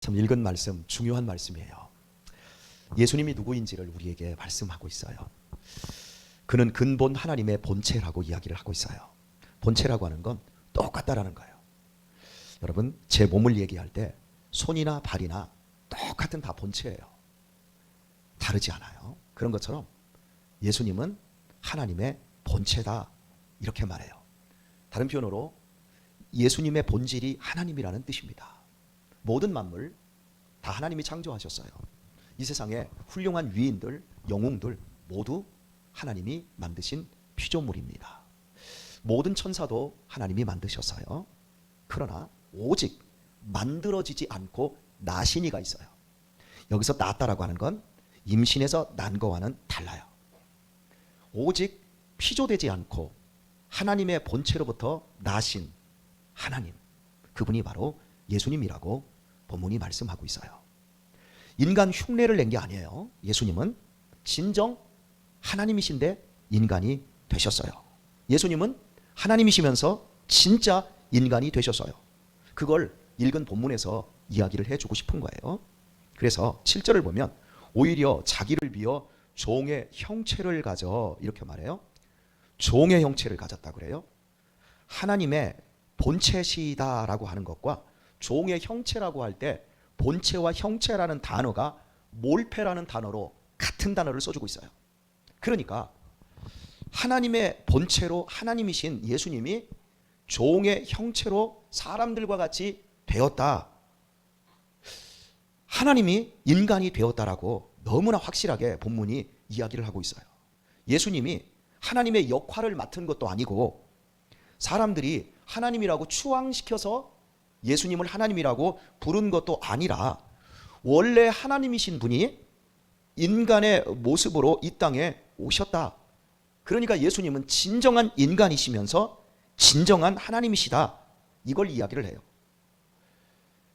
참 읽은 말씀 중요한 말씀이에요. 예수님이 누구인지를 우리에게 말씀하고 있어요. 그는 근본 하나님의 본체라고 이야기를 하고 있어요. 본체라고 하는 건 똑같다라는 거예요. 여러분, 제 몸을 얘기할 때 손이나 발이나 똑같은 다 본체예요. 다르지 않아요. 그런 것처럼 예수님은 하나님의 본체다 이렇게 말해요. 다른 표현으로 예수님의 본질이 하나님이라는 뜻입니다. 모든 만물 다 하나님이 창조하셨어요. 이 세상에 훌륭한 위인들, 영웅들 모두 하나님이 만드신 피조물입니다. 모든 천사도 하나님이 만드셨어요. 그러나 오직 만들어지지 않고 나신 이가 있어요. 여기서 낳았다라고 하는 건 임신해서 난 거와는 달라요. 오직 피조되지 않고 하나님의 본체로부터 나신 하나님, 그분이 바로 예수님이라고 본문이 말씀하고 있어요. 인간 흉내를 낸 게 아니에요. 예수님은 진정 하나님이신데 인간이 되셨어요. 예수님은 하나님이시면서 진짜 인간이 되셨어요. 그걸 읽은 본문에서 이야기를 해주고 싶은 거예요. 그래서 7절을 보면 오히려 자기를 비워 종의 형체를 가져 이렇게 말해요. 종의 형체를 가졌다 그래요. 하나님의 본체시다라고 하는 것과 종의 형체라고 할 때 본체와 형체라는 단어가 몰페라는 단어로 같은 단어를 써주고 있어요. 그러니까 하나님의 본체로 하나님이신 예수님이 종의 형체로 사람들과 같이 되었다. 하나님이 인간이 되었다라고 너무나 확실하게 본문이 이야기를 하고 있어요. 예수님이 하나님의 역할을 맡은 것도 아니고 사람들이 하나님이라고 추앙시켜서 예수님을 하나님이라고 부른 것도 아니라 원래 하나님이신 분이 인간의 모습으로 이 땅에 오셨다. 그러니까 예수님은 진정한 인간이시면서 진정한 하나님이시다. 이걸 이야기를 해요.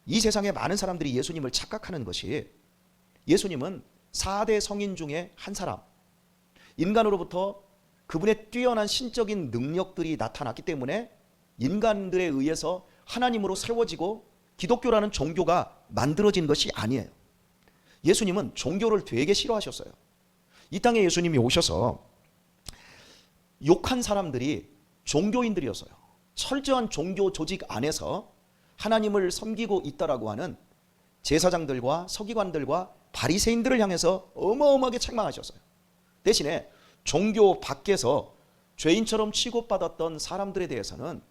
이 세상에 많은 사람들이 예수님을 착각하는 것이 예수님은 4대 성인 중에 한 사람, 인간으로부터 그분의 뛰어난 신적인 능력들이 나타났기 때문에 인간들에 의해서 하나님으로 세워지고 기독교라는 종교가 만들어진 것이 아니에요. 예수님은 종교를 되게 싫어하셨어요. 이 땅에 예수님이 오셔서 욕한 사람들이 종교인들이었어요. 철저한 종교 조직 안에서 하나님을 섬기고 있다라고 하는 제사장들과 서기관들과 바리새인들을 향해서 어마어마하게 책망하셨어요. 대신에 종교 밖에서 죄인처럼 취급받았던 사람들에 대해서는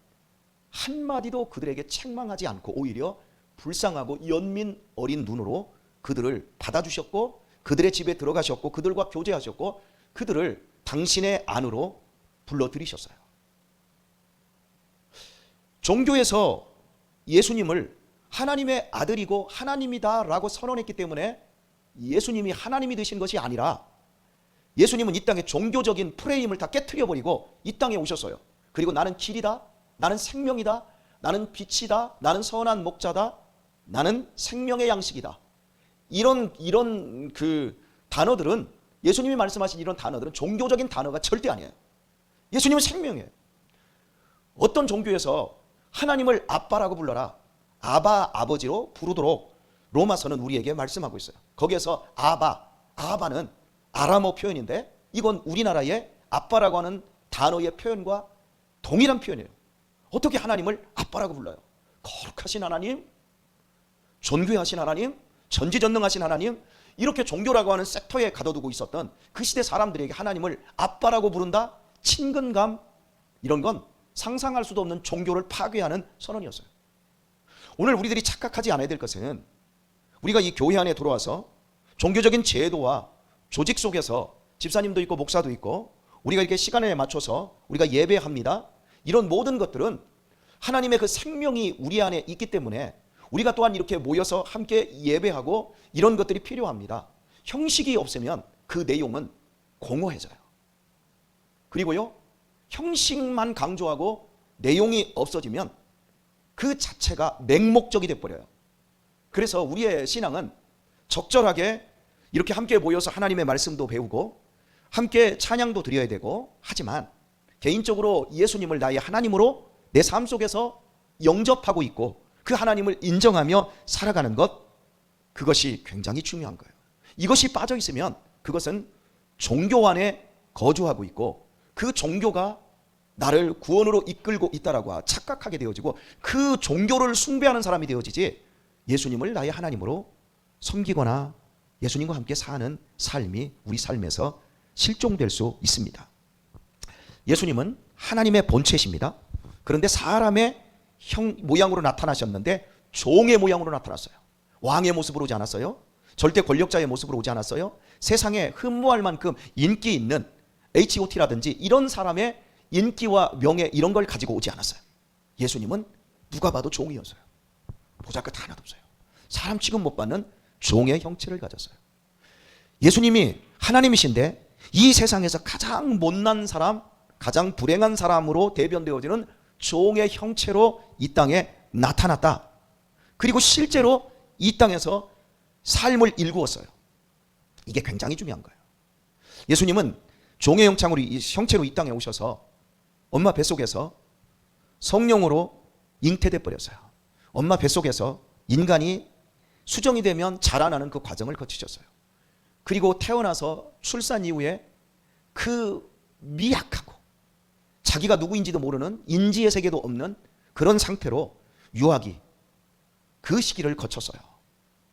한마디도 그들에게 책망하지 않고 오히려 불쌍하고 연민 어린 눈으로 그들을 받아주셨고 그들의 집에 들어가셨고 그들과 교제하셨고 그들을 당신의 안으로 불러들이셨어요. 종교에서 예수님을 하나님의 아들이고 하나님이다라고 선언했기 때문에 예수님이 하나님이 되신 것이 아니라 예수님은 이 땅에 종교적인 프레임을 다 깨트려버리고 이 땅에 오셨어요. 그리고 나는 길이다, 나는 생명이다, 나는 빛이다, 나는 선한 목자다, 나는 생명의 양식이다. 이런 그 단어들은 예수님이 말씀하신 이런 단어들은 종교적인 단어가 절대 아니에요. 예수님은 생명이에요. 어떤 종교에서 하나님을 아빠라고 불러라, 아바 아버지로 부르도록 로마서는 우리에게 말씀하고 있어요. 거기에서 아바는 아람어 표현인데 이건 우리나라의 아빠라고 하는 단어의 표현과 동일한 표현이에요. 어떻게 하나님을 아빠라고 불러요? 거룩하신 하나님, 존귀하신 하나님, 전지전능하신 하나님, 이렇게 종교라고 하는 섹터에 가둬두고 있었던 그 시대 사람들에게 하나님을 아빠라고 부른다? 친근감, 이런 건 상상할 수도 없는 종교를 파괴하는 선언이었어요. 오늘 우리들이 착각하지 않아야 될 것은 우리가 이 교회 안에 들어와서 종교적인 제도와 조직 속에서 집사님도 있고 목사도 있고 우리가 이렇게 시간에 맞춰서 우리가 예배합니다. 이런 모든 것들은 하나님의 그 생명이 우리 안에 있기 때문에 우리가 또한 이렇게 모여서 함께 예배하고 이런 것들이 필요합니다. 형식이 없으면 그 내용은 공허해져요. 그리고요, 형식만 강조하고 내용이 없어지면 그 자체가 맹목적이 돼버려요. 그래서 우리의 신앙은 적절하게 이렇게 함께 모여서 하나님의 말씀도 배우고 함께 찬양도 드려야 되고 하지만 개인적으로 예수님을 나의 하나님으로 내 삶 속에서 영접하고 있고 그 하나님을 인정하며 살아가는 것, 그것이 굉장히 중요한 거예요. 이것이 빠져 있으면 그것은 종교 안에 거주하고 있고 그 종교가 나를 구원으로 이끌고 있다라고 착각하게 되어지고 그 종교를 숭배하는 사람이 되어지지 예수님을 나의 하나님으로 섬기거나 예수님과 함께 사는 삶이 우리 삶에서 실종될 수 있습니다. 예수님은 하나님의 본체십니다. 그런데 사람의 모양으로 나타나셨는데 종의 모양으로 나타났어요. 왕의 모습으로 오지 않았어요. 절대 권력자의 모습으로 오지 않았어요. 세상에 흠모할 만큼 인기 있는 H.O.T라든지 이런 사람의 인기와 명예 이런 걸 가지고 오지 않았어요. 예수님은 누가 봐도 종이었어요. 보잘것 하나도 없어요. 사람 취급 못 받는 종의 형체를 가졌어요. 예수님이 하나님이신데 이 세상에서 가장 못난 사람, 가장 불행한 사람으로 대변되어지는 종의 형체로 이 땅에 나타났다. 그리고 실제로 이 땅에서 삶을 일구었어요. 이게 굉장히 중요한 거예요. 예수님은 종의 형체로 이 땅에 오셔서 엄마 뱃속에서 성령으로 잉태돼 버렸어요. 엄마 뱃속에서 인간이 수정이 되면 자라나는 그 과정을 거치셨어요. 그리고 태어나서 출산 이후에 그 미약하고 자기가 누구인지도 모르는 인지의 세계도 없는 그런 상태로 유아기 그 시기를 거쳤어요.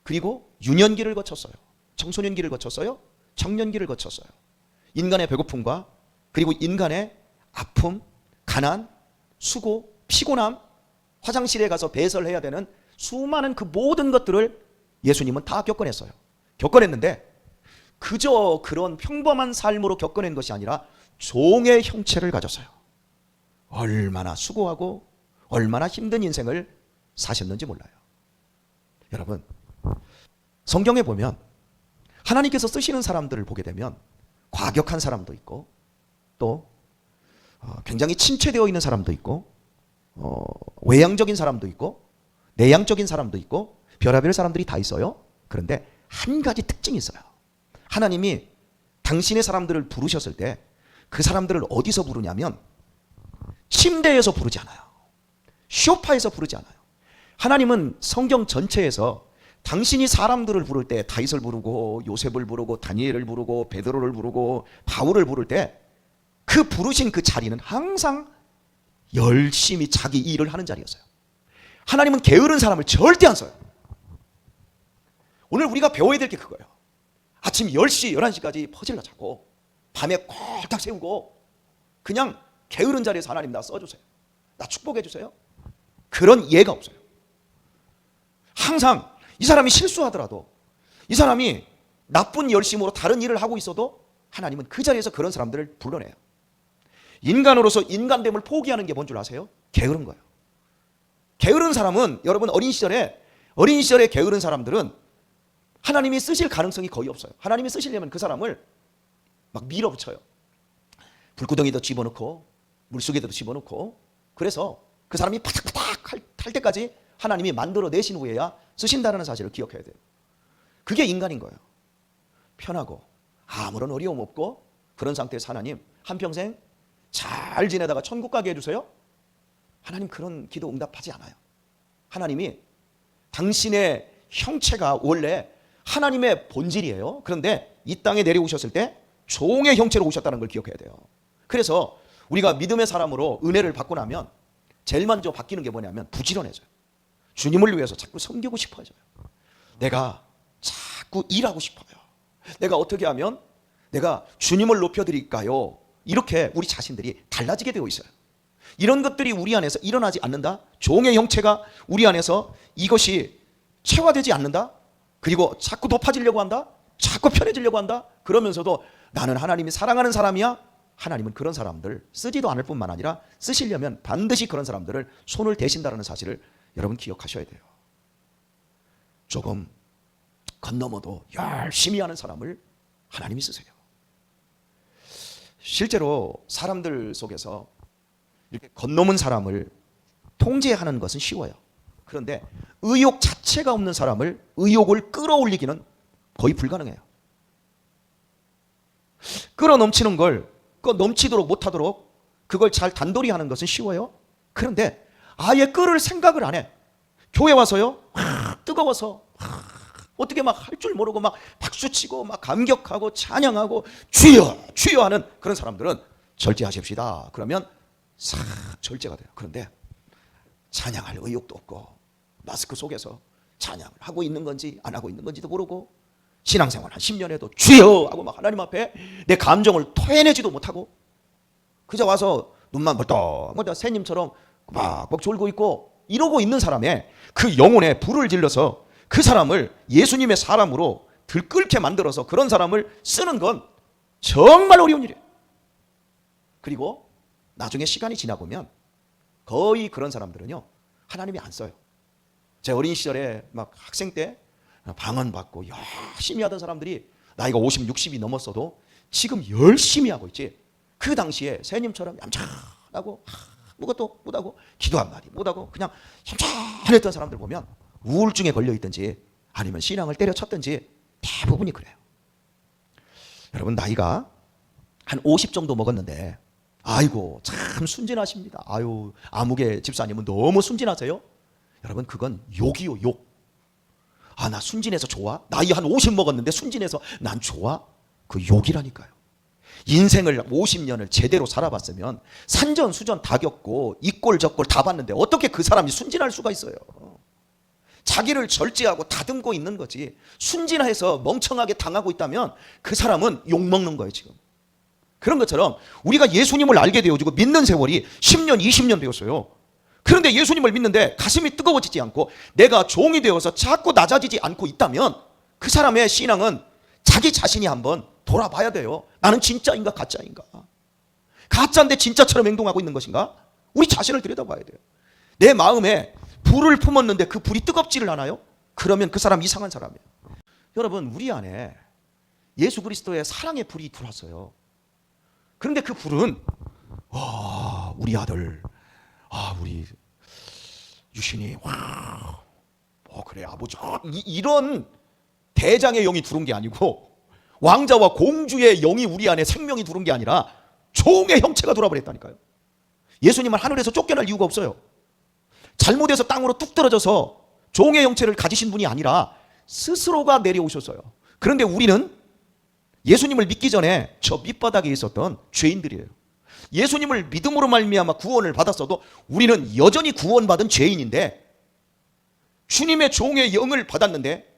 그리고 유년기를 거쳤어요. 청소년기를 거쳤어요. 청년기를 거쳤어요. 인간의 배고픔과 그리고 인간의 아픔, 가난, 수고, 피곤함, 화장실에 가서 배설해야 되는 수많은 그 모든 것들을 예수님은 다 겪어냈어요. 겪어냈는데 그저 그런 평범한 삶으로 겪어낸 것이 아니라 종의 형체를 가졌어요. 얼마나 수고하고 얼마나 힘든 인생을 사셨는지 몰라요. 여러분, 성경에 보면 하나님께서 쓰시는 사람들을 보게 되면 과격한 사람도 있고 또 굉장히 침체되어 있는 사람도 있고 외향적인 사람도 있고 내향적인 사람도 있고 별의별 사람들이 다 있어요. 그런데 한 가지 특징이 있어요. 하나님이 당신의 사람들을 부르셨을 때 그 사람들을 어디서 부르냐면 침대에서 부르지 않아요. 소파에서 부르지 않아요. 하나님은 성경 전체에서 당신이 사람들을 부를 때 다윗을 부르고 요셉을 부르고 다니엘을 부르고 베드로를 부르고 바울을 부를 때 그 부르신 그 자리는 항상 열심히 자기 일을 하는 자리였어요. 하나님은 게으른 사람을 절대 안 써요. 오늘 우리가 배워야 될 게 그거예요. 아침 10시, 11시까지 퍼즐러 자고 밤에 꼴딱 세우고 그냥 게으른 자리에서 하나님 나 써주세요. 나 축복해 주세요. 그런 예가 없어요. 항상 이 사람이 실수하더라도 이 사람이 나쁜 열심으로 다른 일을 하고 있어도 하나님은 그 자리에서 그런 사람들을 불러내요. 인간으로서 인간됨을 포기하는 게 뭔 줄 아세요? 게으른 거예요. 게으른 사람은 여러분 어린 시절에 게으른 사람들은 하나님이 쓰실 가능성이 거의 없어요. 하나님이 쓰시려면 그 사람을 막 밀어붙여요. 불구덩이도 집어넣고 물속에도 집어넣고 그래서 그 사람이 파닥파닥 할 때까지 하나님이 만들어내신 후에야 쓰신다는 사실을 기억해야 돼요. 그게 인간인 거예요. 편하고 아무런 어려움 없고 그런 상태에서 하나님 한평생 잘 지내다가 천국 가게 해주세요. 하나님 그런 기도 응답하지 않아요. 하나님이 당신의 형체가 원래 하나님의 본질이에요. 그런데 이 땅에 내려오셨을 때 종의 형체로 오셨다는 걸 기억해야 돼요. 그래서 우리가 믿음의 사람으로 은혜를 받고 나면 제일 먼저 바뀌는 게 뭐냐면 부지런해져요. 주님을 위해서 자꾸 섬기고 싶어져요. 내가 자꾸 일하고 싶어요. 내가 어떻게 하면 내가 주님을 높여드릴까요? 이렇게 우리 자신들이 달라지게 되어 있어요. 이런 것들이 우리 안에서 일어나지 않는다. 종의 형체가 우리 안에서 이것이 체화되지 않는다. 그리고 자꾸 높아지려고 한다. 자꾸 편해지려고 한다. 그러면서도 나는 하나님이 사랑하는 사람이야. 하나님은 그런 사람들 쓰지도 않을 뿐만 아니라 쓰시려면 반드시 그런 사람들을 손을 대신다는 사실을 여러분 기억하셔야 돼요. 조금 건너머도 열심히 하는 사람을 하나님이 쓰세요. 실제로 사람들 속에서 이렇게 건너문 사람을 통제하는 것은 쉬워요. 그런데 의욕 자체가 없는 사람을 의욕을 끌어올리기는 거의 불가능해요. 끌어넘치는 걸 넘치도록 못하도록 그걸 잘 단돌이 하는 것은 쉬워요. 그런데 아예 끌을 생각을 안 해. 교회 와서요. 뜨거워서 어떻게 막 할 줄 모르고 막 박수치고 막 감격하고 찬양하고 주여 주여 하는 그런 사람들은 절제하십시다. 그러면 싹 절제가 돼요. 그런데 찬양할 의욕도 없고 마스크 속에서 찬양을 하고 있는 건지 안 하고 있는 건지도 모르고 신앙생활 한 10년 해도 주여 하고 막 하나님 앞에 내 감정을 토해내지도 못하고 그저 와서 눈만 벌떡 새님처럼 막 졸고 있고 이러고 있는 사람의 그 영혼에 불을 질러서 그 사람을 예수님의 사람으로 들끓게 만들어서 그런 사람을 쓰는 건 정말 어려운 일이에요. 그리고 나중에 시간이 지나 보면 거의 그런 사람들은요 하나님이 안 써요. 제 어린 시절에 막 학생 때 방언받고 열심히 하던 사람들이 나이가 50, 60이 넘었어도 지금 열심히 하고 있지. 그 당시에 새님처럼 얌전하고 아무것도 못하고 기도 한마디 못하고 그냥 얌전했던 사람들 보면 우울증에 걸려있든지 아니면 신앙을 때려쳤든지 대부분이 그래요. 여러분 나이가 한 50 정도 먹었는데 아이고 참 순진하십니다. 아유 아무개 집사님은 너무 순진하세요. 여러분 그건 욕이요 욕. 아 나 순진해서 좋아? 나이 한 50 먹었는데 순진해서 난 좋아? 그 욕이라니까요. 인생을 50년을 제대로 살아봤으면 산전수전 다 겪고 이꼴 저꼴 다 봤는데 어떻게 그 사람이 순진할 수가 있어요. 자기를 절제하고 다듬고 있는 거지 순진해서 멍청하게 당하고 있다면 그 사람은 욕먹는 거예요 지금. 그런 것처럼 우리가 예수님을 알게 되어지고 믿는 세월이 10년 20년 되었어요. 그런데 예수님을 믿는데 가슴이 뜨거워지지 않고 내가 종이 되어서 자꾸 낮아지지 않고 있다면 그 사람의 신앙은 자기 자신이 한번 돌아봐야 돼요. 나는 진짜인가 가짜인가? 가짜인데 진짜처럼 행동하고 있는 것인가? 우리 자신을 들여다봐야 돼요. 내 마음에 불을 품었는데 그 불이 뜨겁지를 않아요? 그러면 그 사람 이상한 사람이에요. 여러분 우리 안에 예수 그리스도의 사랑의 불이 들어왔어요. 그런데 그 불은 우리 아들 우리 유신이 그래 아버지 이런 대장의 영이 들어온 게 아니고 왕자와 공주의 영이 우리 안에 생명이 들어온 게 아니라 종의 형체가 돌아버렸다니까요. 예수님은 하늘에서 쫓겨날 이유가 없어요. 잘못해서 땅으로 뚝 떨어져서 종의 형체를 가지신 분이 아니라 스스로가 내려오셨어요. 그런데 우리는 예수님을 믿기 전에 저 밑바닥에 있었던 죄인들이에요. 예수님을 믿음으로 말미암아 구원을 받았어도 우리는 여전히 구원받은 죄인인데 주님의 종의 영을 받았는데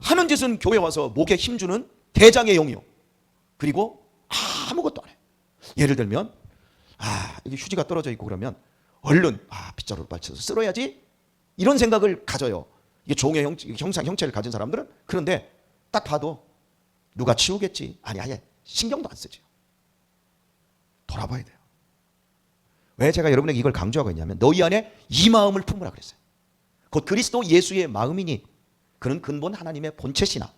하는 짓은 교회 와서 목에 힘주는 대장의 영이요. 그리고 아무것도 안 해. 예를 들면 이게 휴지가 떨어져 있고 그러면 얼른 빗자루로 빨쳐서 쓸어야지 이런 생각을 가져요. 이게 종의 형체를 가진 사람들은. 그런데 딱 봐도 누가 치우겠지. 아예 신경도 안 쓰죠. 돌아봐야 돼요. 왜 제가 여러분에게 이걸 강조하고 있냐면 너희 안에 이 마음을 품으라 그랬어요. 곧 그리스도 예수의 마음이니 그는 근본 하나님의 본체시나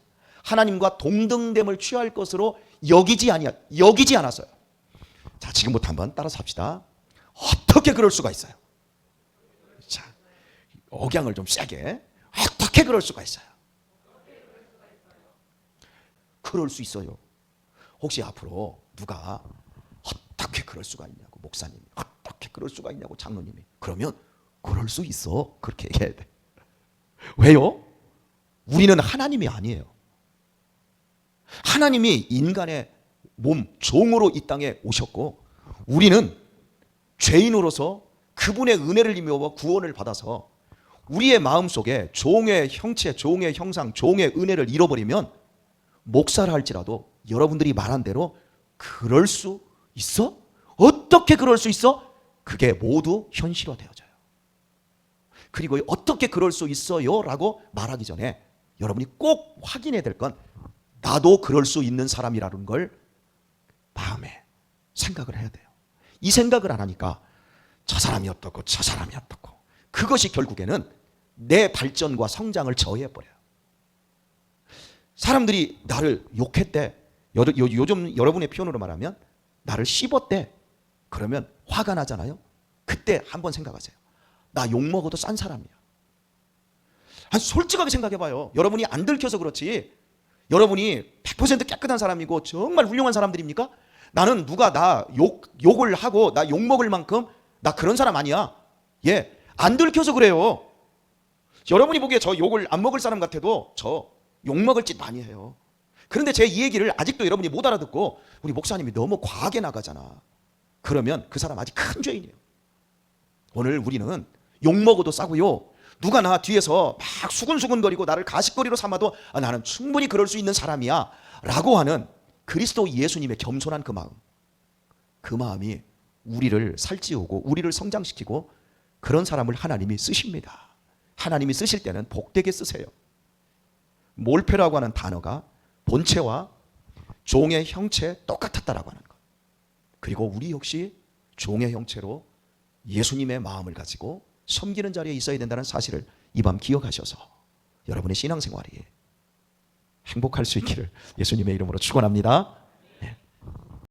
하나님과 동등됨을 취할 것으로 여기지 않았어요. 자, 지금부터 한번 따라서 합시다. 어떻게 그럴 수가 있어요? 자, 억양을 좀 세게. 어떻게 그럴 수가 있어요? 그럴 수 있어요. 혹시 앞으로 누가 어떻게 그럴 수가 있냐고 목사님이 어떻게 그럴 수가 있냐고 장로님이 그러면 그럴 수 있어 그렇게 얘기해야 돼. 왜요? 우리는 하나님이 아니에요. 하나님이 인간의 몸 종으로 이 땅에 오셨고 우리는 죄인으로서 그분의 은혜를 입어 구원을 받아서 우리의 마음속에 종의 형체, 종의 형상, 종의 은혜를 잃어버리면 목사를 할지라도 여러분들이 말한 대로 그럴 수 있어? 어떻게 그럴 수 있어? 그게 모두 현실화되어져요. 그리고 어떻게 그럴 수 있어요? 라고 말하기 전에 여러분이 꼭 확인해야 될 건 나도 그럴 수 있는 사람이라는 걸 마음에 생각을 해야 돼요. 이 생각을 안 하니까 저 사람이 어떻고 저 사람이 어떻고 그것이 결국에는 내 발전과 성장을 저해해버려요. 사람들이 나를 욕했대. 요즘 여러분의 표현으로 말하면 나를 씹었대. 그러면 화가 나잖아요. 그때 한번 생각하세요. 나 욕먹어도 싼 사람이야. 솔직하게 생각해봐요. 여러분이 안 들켜서 그렇지 여러분이 100% 깨끗한 사람이고 정말 훌륭한 사람들입니까? 나는 누가 나 욕을 하고 나 욕먹을 만큼 나 그런 사람 아니야. 안 들켜서 그래요. 여러분이 보기에 저 욕을 안 먹을 사람 같아도 저 욕먹을 짓 많이 해요. 그런데 제 이 얘기를 아직도 여러분이 못 알아듣고 우리 목사님이 너무 과하게 나가잖아. 그러면 그 사람 아직 큰 죄인이에요. 오늘 우리는 욕먹어도 싸고요, 누가 나 뒤에서 막 수근수근거리고 나를 가십거리로 삼아도 나는 충분히 그럴 수 있는 사람이야 라고 하는 그리스도 예수님의 겸손한 그 마음, 그 마음이 우리를 살찌우고 우리를 성장시키고 그런 사람을 하나님이 쓰십니다. 하나님이 쓰실 때는 복되게 쓰세요. 몰표라고 하는 단어가 본체와 종의 형체 똑같았다라고 하는 것. 그리고 우리 역시 종의 형체로 예수님의 마음을 가지고 섬기는 자리에 있어야 된다는 사실을 이 밤 기억하셔서 여러분의 신앙생활이 행복할 수 있기를 예수님의 이름으로 축원합니다.